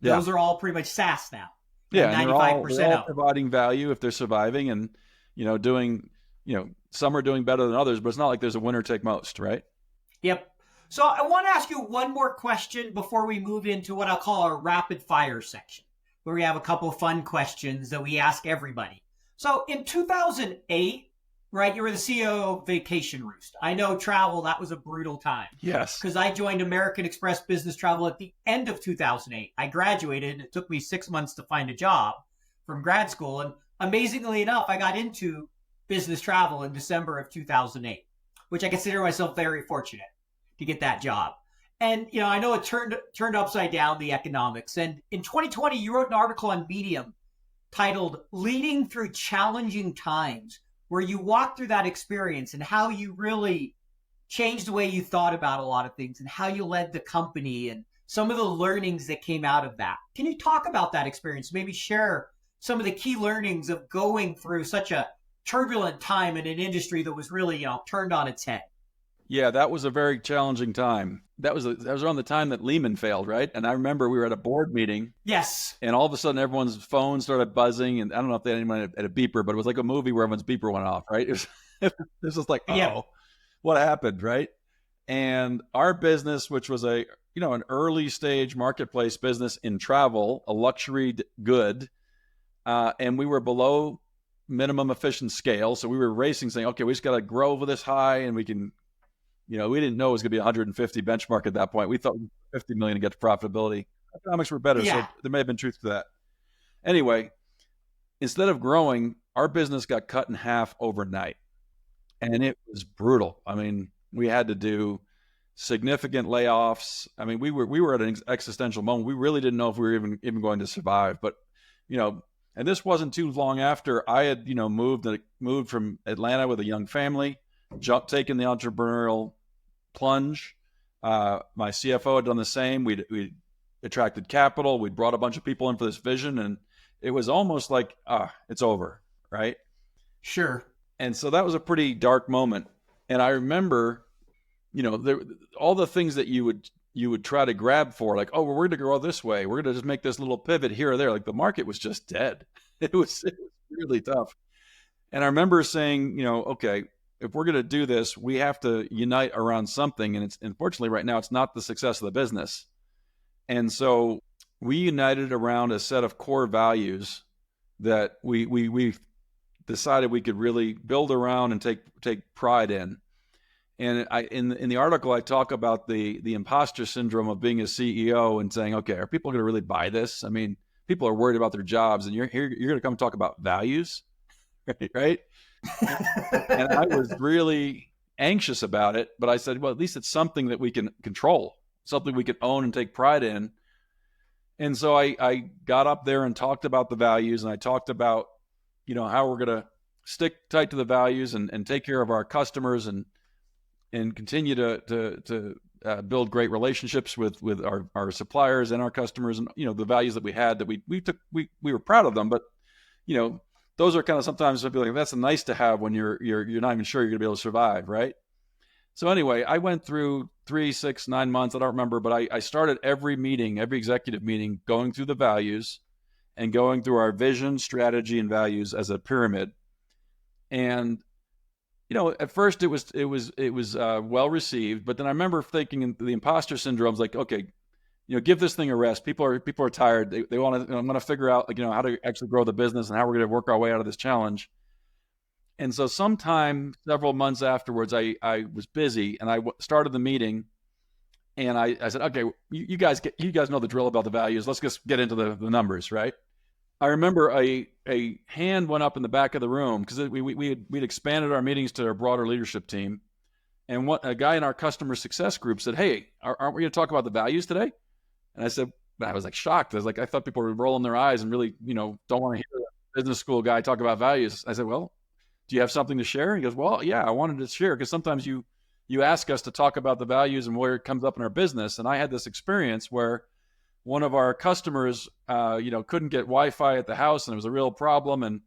Yeah. Those are all pretty much SaaS now. Yeah, 95% they're all providing value if they're surviving and, doing, some are doing better than others, but it's not like there's a winner take most, right? Yep. So I want to ask you one more question before we move into what I'll call our rapid fire section, where we have a couple of fun questions that we ask everybody. So in 2008, right, you were the CEO of Vacation Roost. I know travel, that was a brutal time. Yes. Because I joined American Express Business Travel at the end of 2008. I graduated, and it took me 6 months to find a job from grad school. And amazingly enough, I got into business travel in December of 2008, which I consider myself very fortunate to get that job. And, I know it turned upside down, the economics. And in 2020, you wrote an article on Medium titled Leading Through Challenging Times, where you walk through that experience and how you really changed the way you thought about a lot of things and how you led the company and some of the learnings that came out of that. Can you talk about that experience? Maybe share some of the key learnings of going through such a turbulent time in an industry that was really, turned on its head. Yeah, that was a very challenging time. That was around the time that Lehman failed, right? And I remember we were at a board meeting. Yes. And all of a sudden, everyone's phone started buzzing, and I don't know if they had anyone at a beeper, but it was like a movie where everyone's beeper went off, right? It was just like, what happened, right? And our business, which was an early stage marketplace business in travel, a luxury good, and we were below minimum efficient scale. So we were racing, saying, okay, we just got to grow over this high, and we can, we didn't know it was going to be 150 benchmark at that point. We thought 50 million to get to profitability. Economics were better, so there may have been truth to that. Anyway, instead of growing, our business got cut in half overnight, and it was brutal. I mean, we had to do significant layoffs. I mean, we were at an existential moment. We really didn't know if we were even going to survive. But, and this wasn't too long after I had, moved from Atlanta with a young family, taken the entrepreneurial plunge. My CFO had done the same. We attracted capital. We brought a bunch of people in for this vision, and it was almost like, it's over, right? Sure. And so that was a pretty dark moment. And I remember, all the things that you would try to grab for, like, we're going to grow this way. We're going to just make this little pivot here or there. Like, the market was just dead. It was really tough. And I remember saying, okay, if we're going to do this, we have to unite around something. And unfortunately right now, it's not the success of the business. And so we united around a set of core values that we decided we could really build around and take pride in. And in the article, I talk about the imposter syndrome of being a CEO and saying, okay, are people going to really buy this? I mean, people are worried about their jobs, and you're going to come talk about values, right? And I was really anxious about it, but I said, well, at least it's something that we can control, something we can own and take pride in. And so I got up there and talked about the values, and I talked about, how we're going to stick tight to the values and take care of our customers and continue to build great relationships with our suppliers and our customers, and the values that we had that we were proud of them, but those are kind of sometimes I'd be like, that's nice to have when you're not even sure you're gonna be able to survive, right? So anyway, I went through 3, 6, 9 months, I don't remember, but I started every meeting, every executive meeting, going through the values and going through our vision, strategy, and values as a pyramid. And at first it was well received, but then I remember thinking the imposter syndrome's like, okay, give this thing a rest. People are tired. They want to. I'm going to figure out how to actually grow the business and how we're going to work our way out of this challenge. And so, sometime several months afterwards, I was busy and I started the meeting, and I said, okay, you guys know the drill about the values. Let's just get into the numbers, right? I remember a hand went up in the back of the room because we'd expanded our meetings to our broader leadership team, and a guy in our customer success group said, "Hey, aren't we going to talk about the values today?" And I was like shocked. I was like, I thought people were rolling their eyes and really, don't want to hear a business school guy talk about values. I said, well, do you have something to share? He goes, well, yeah, I wanted to share because sometimes you ask us to talk about the values and where it comes up in our business. And I had this experience where one of our customers, couldn't get Wi-Fi at the house, and it was a real problem. And,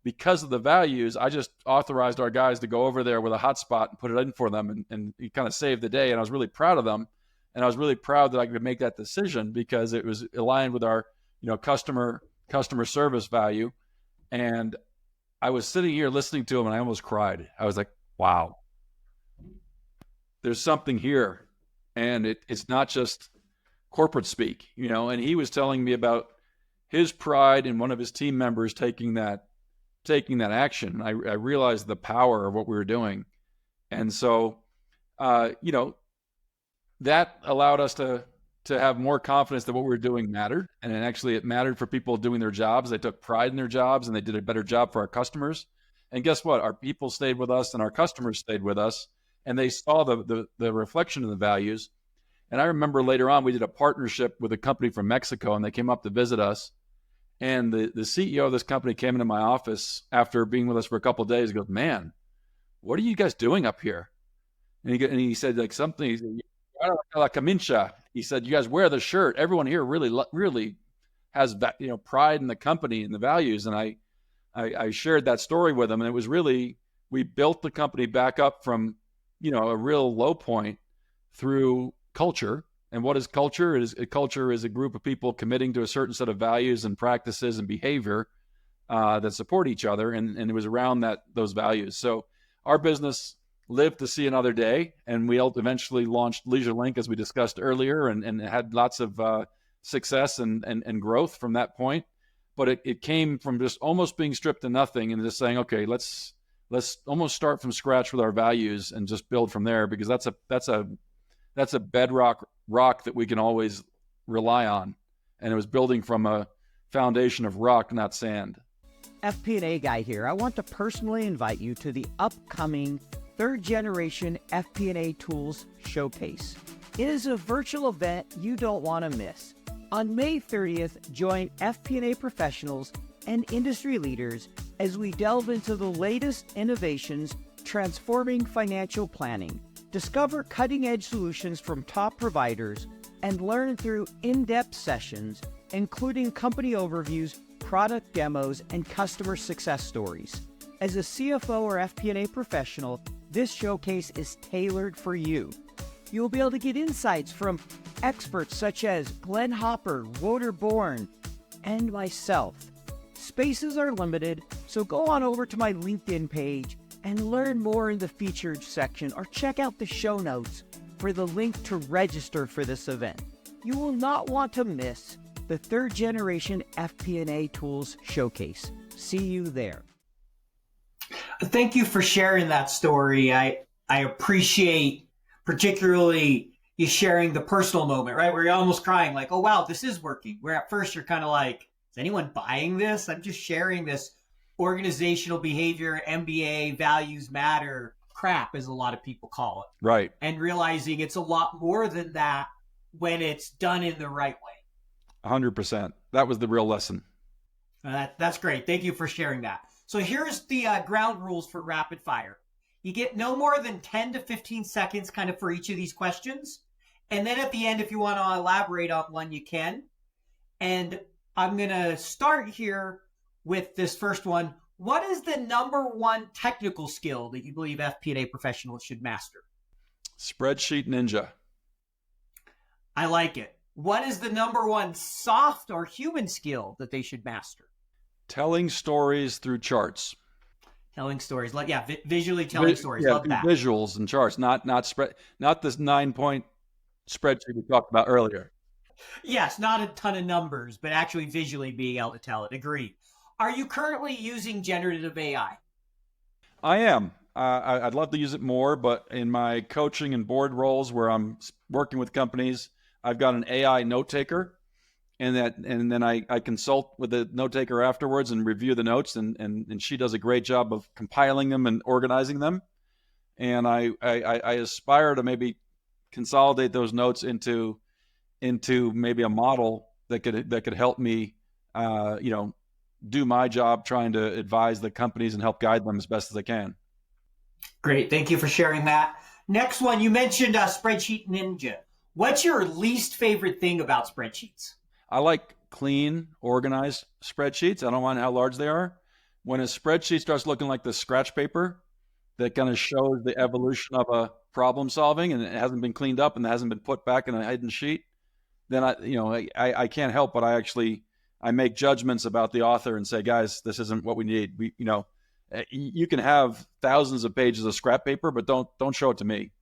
because of the values, I just authorized our guys to go over there with a hotspot and put it in for them, and he kind of saved the day. And I was really proud of them. And I was really proud that I could make that decision because it was aligned with our, customer service value. And I was sitting here listening to him, and I almost cried. I was like, wow, there's something here. And it's not just corporate speak, and he was telling me about his pride in one of his team members taking that action. I realized the power of what we were doing. And so, that allowed us to have more confidence that what we were doing mattered. And it mattered for people doing their jobs. They took pride in their jobs, and they did a better job for our customers. And guess what? Our people stayed with us, and our customers stayed with us, and they saw the reflection of the values. And I remember later on, we did a partnership with a company from Mexico, and they came up to visit us. And the CEO of this company came into my office after being with us for a couple of days. He goes, man, what are you guys doing up here? And he said like something, he said, La Camincha. He said, you guys wear the shirt. Everyone here really has pride in the company and the values. And I shared that story with him. And it was really, we built the company back up from, a real low point through culture. And what is culture? Culture is a group of people committing to a certain set of values and practices and behavior that support each other. And it was around those values. So our business lived to see another day, and we eventually launched LeisureLink, as we discussed earlier, and had lots of success and growth from that point. But it came from just almost being stripped to nothing and just saying, okay, let's almost start from scratch with our values and just build from there, because that's a bedrock rock that we can always rely on. And it was building from a foundation of rock, not sand. FP&A guy here. I want to personally invite you to the upcoming third generation FP&A tools showcase. It is a virtual event you don't want to miss. On May 30th, join FP&A professionals and industry leaders as we delve into the latest innovations transforming financial planning. Discover cutting-edge solutions from top providers and learn through in-depth sessions, including company overviews, product demos, and customer success stories. As a CFO or FP&A professional, this showcase is tailored for you. You'll be able to get insights from experts such as Glenn Hopper, Wouter Bourne, and myself. Spaces are limited, so go on over to my LinkedIn page and learn more in the featured section, or check out the show notes for the link to register for this event. You will not want to miss the third generation FP&A tools showcase. See you there. Thank you for sharing that story. I appreciate particularly you sharing the personal moment, right? Where you're almost crying like, oh, wow, this is working. Where at first you're kind of like, is anyone buying this? I'm just sharing this organizational behavior, MBA, values matter crap, as a lot of people call it. Right. And realizing it's a lot more than that when it's done in the right way. 100%. That was the real lesson. That's great. Thank you for sharing that. So here's the ground rules for rapid fire. You get no more than 10 to 15 seconds kind of for each of these questions. And then at the end, if you want to elaborate on one, you can. And I'm going to start here with this first one. What is the number one technical skill that you believe FP&A professionals should master? Spreadsheet ninja. I like it. What is the number one soft or human skill that they should master? Telling stories through charts. Telling stories, like visually telling stories. Yeah, Love that. Visuals and charts, not this 9-point spreadsheet we talked about earlier. Yes, not a ton of numbers, but actually visually being able to tell it. Agreed. Are you currently using generative AI? I am. I'd love to use it more, but in my coaching and board roles where I'm working with companies, I've got an AI note taker, and then I consult with the note taker afterwards and review the notes, and she does a great job of compiling them and organizing them. And I aspire to maybe consolidate those notes into maybe a model that could help me, do my job trying to advise the companies and help guide them as best as I can. Great. Thank you for sharing that. Next one, you mentioned Spreadsheet Ninja. What's your least favorite thing about spreadsheets? I like clean, organized spreadsheets. I don't mind how large they are. When a spreadsheet starts looking like the scratch paper that kind of shows the evolution of a problem solving and it hasn't been cleaned up and it hasn't been put back in a hidden sheet, then I can't help but I make judgments about the author and say, guys, this isn't what we need. You can have thousands of pages of scrap paper, but don't show it to me.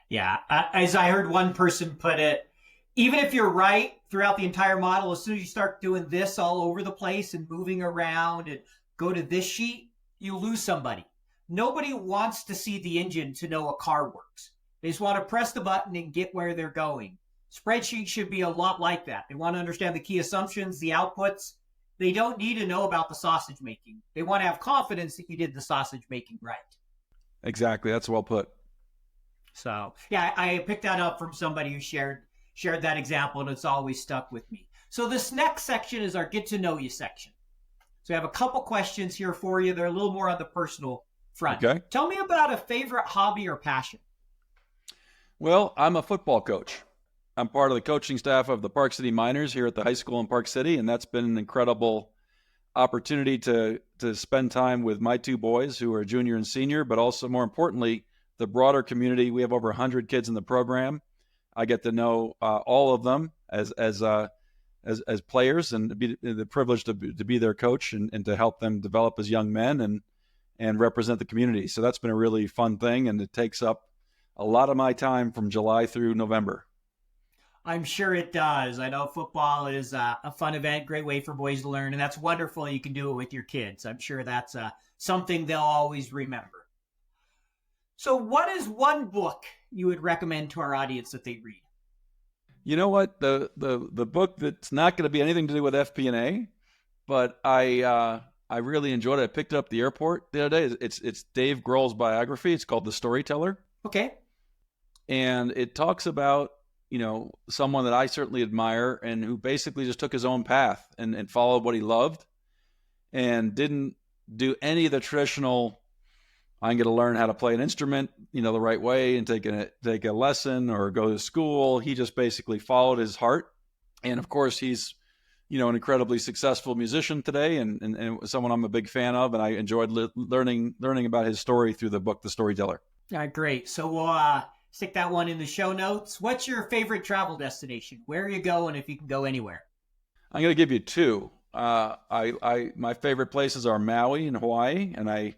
Yeah, as I heard one person put it, even if you're right throughout the entire model, as soon as you start doing this all over the place and moving around and go to this sheet, you lose somebody. Nobody wants to see the engine to know a car works. They just want to press the button and get where they're going. Spreadsheets should be a lot like that. They want to understand the key assumptions, the outputs. They don't need to know about the sausage making. They want to have confidence that you did the sausage making right. Exactly. That's well put. So, yeah, I picked that up from somebody who shared that example, and it's always stuck with me. So this next section is our get to know you section. So I have a couple questions here for you. They're a little more on the personal front. Okay. Tell me about a favorite hobby or passion. Well, I'm a football coach. I'm part of the coaching staff of the Park City Miners here at the high school in Park City, and that's been an incredible opportunity to spend time with my two boys who are junior and senior, but also more importantly, the broader community. We have over 100 kids in the program. I get to know all of them as players, and be the privilege to be their coach and to help them develop as young men and represent the community. So that's been a really fun thing, and it takes up a lot of my time from July through November. I'm sure it does. I know football is a fun event, great way for boys to learn, and that's wonderful. You can do it with your kids. I'm sure that's something they'll always remember. So what is one book you would recommend to our audience that they read? You know what? The book that's not going to be anything to do with FP&A, but I really enjoyed it. I picked it up at the airport the other day. It's Dave Grohl's biography. It's called The Storyteller. Okay. And it talks about, someone that I certainly admire and who basically just took his own path and followed what he loved and didn't do any of the traditional, I'm going to learn how to play an instrument, the right way and take a lesson or go to school. He just basically followed his heart. And of course, he's, an incredibly successful musician today and someone I'm a big fan of. And I enjoyed learning about his story through the book, The Storyteller. All right, great. So we'll stick that one in the show notes. What's your favorite travel destination? Where are you going if you can go anywhere? I'm going to give you two. My favorite places are Maui and Hawaii, and I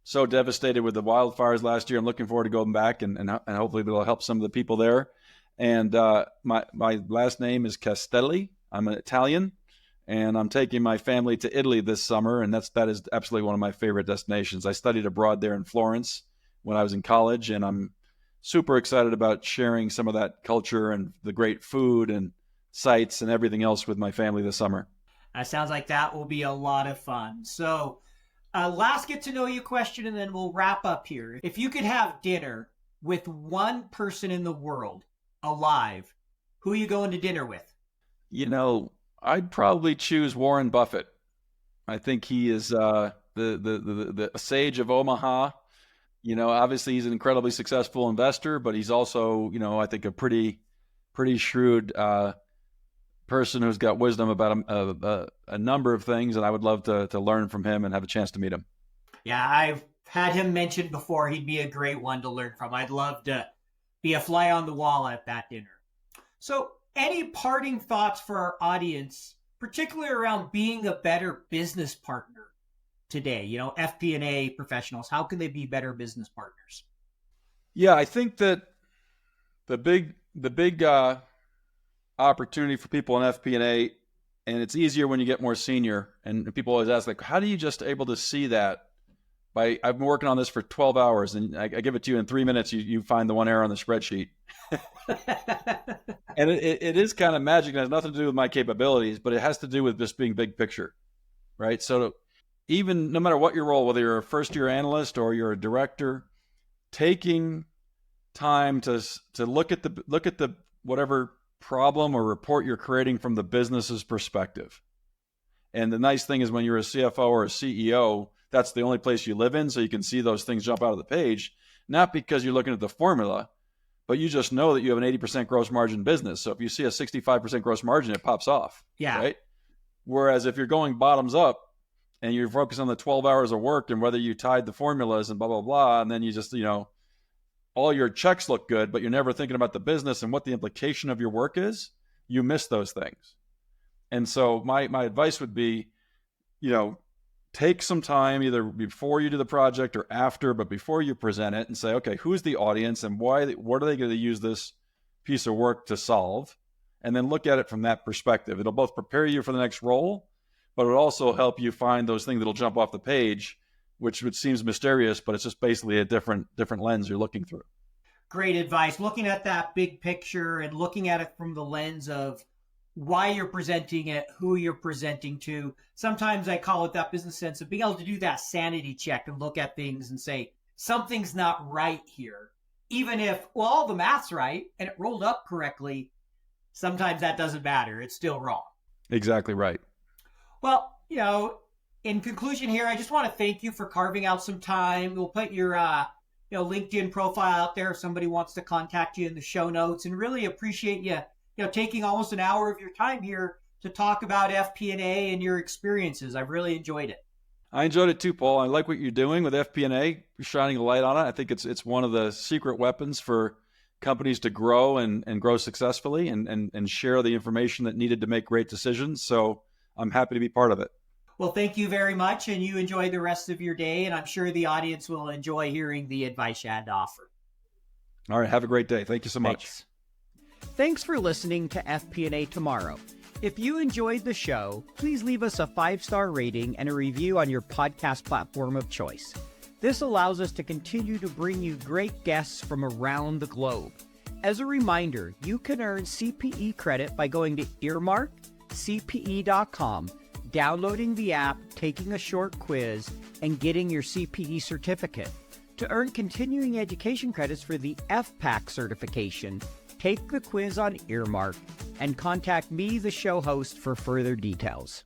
so devastated with the wildfires last year. I'm looking forward to going back and hopefully it'll help some of the people there. And my last name is Castelli. I'm an Italian, and I'm taking my family to Italy this summer, and that is absolutely one of my favorite destinations. I studied abroad there in Florence when I was in college, and I'm super excited about sharing some of that culture and the great food and sights and everything else with my family this summer. Sounds like that will be a lot of fun. So last get to know you question, and then we'll wrap up here. If you could have dinner with one person in the world alive, who are you going to dinner with? I'd probably choose Warren Buffett. I think he is the sage of Omaha. Obviously he's an incredibly successful investor, but he's also, I think a pretty shrewd person who's got wisdom about a number of things, and I would love to learn from him and have a chance to meet him. Yeah, I've had him mentioned before. He'd be a great one to learn from. I'd love to be a fly on the wall at that dinner. So any parting thoughts for our audience, particularly around being a better business partner today? FP&A professionals, how can they be better business partners? Yeah, I think that the big opportunity for people in FP&A, and it's easier when you get more senior, and people always ask, like, how do you just able to see that? I've been working on this for 12 hours, and I give it to you in 3 minutes, you find the one error on the spreadsheet. And it is kind of magic. It has nothing to do with my capabilities, but it has to do with just being big picture, right? So even no matter what your role, whether you're a first-year analyst or you're a director, taking time to look at the whatever problem or report you're creating from the business's perspective. And the nice thing is when you're a CFO or a CEO, that's the only place you live in, so you can see those things jump out of the page, not because you're looking at the formula, but you just know that you have an 80% gross margin business. So if you see a 65% gross margin, it pops off. Yeah. Right. Whereas if you're going bottoms up and you're focused on the 12 hours of work and whether you tied the formulas and blah, blah, blah, and then you just, all your checks look good, but you're never thinking about the business and what the implication of your work is, you miss those things. And so my advice would be, take some time either before you do the project or after, but before you present it and say, okay, who's the audience and what are they going to use this piece of work to solve? And then look at it from that perspective. It'll both prepare you for the next role, but it'll also help you find those things that'll jump off the page, which seems mysterious, but it's just basically a different lens you're looking through. Great advice. Looking at that big picture and looking at it from the lens of why you're presenting it, who you're presenting to. Sometimes I call it that business sense of being able to do that sanity check and look at things and say, something's not right here. Even if, all the math's right and it rolled up correctly, sometimes that doesn't matter. It's still wrong. Exactly right. Well, in conclusion here, I just want to thank you for carving out some time. We'll put your LinkedIn profile out there if somebody wants to contact you in the show notes, and really appreciate you taking almost an hour of your time here to talk about FP&A and your experiences. I've really enjoyed it. I enjoyed it too, Paul. I like what you're doing with FP&A. You're shining a light on it. I think it's one of the secret weapons for companies to grow and grow successfully and share the information that needed to make great decisions. So I'm happy to be part of it. Well, thank you very much, and you enjoy the rest of your day, and I'm sure the audience will enjoy hearing the advice you had to offer. All right, have a great day. Thank you so much. Thanks for listening to FP&A Tomorrow. If you enjoyed the show, please leave us a 5-star rating and a review on your podcast platform of choice. This allows us to continue to bring you great guests from around the globe. As a reminder, you can earn CPE credit by going to earmarkcpe.com, downloading the app, taking a short quiz, and getting your CPE certificate. To earn continuing education credits for the FPAC certification, take the quiz on Earmark and contact me, the show host, for further details.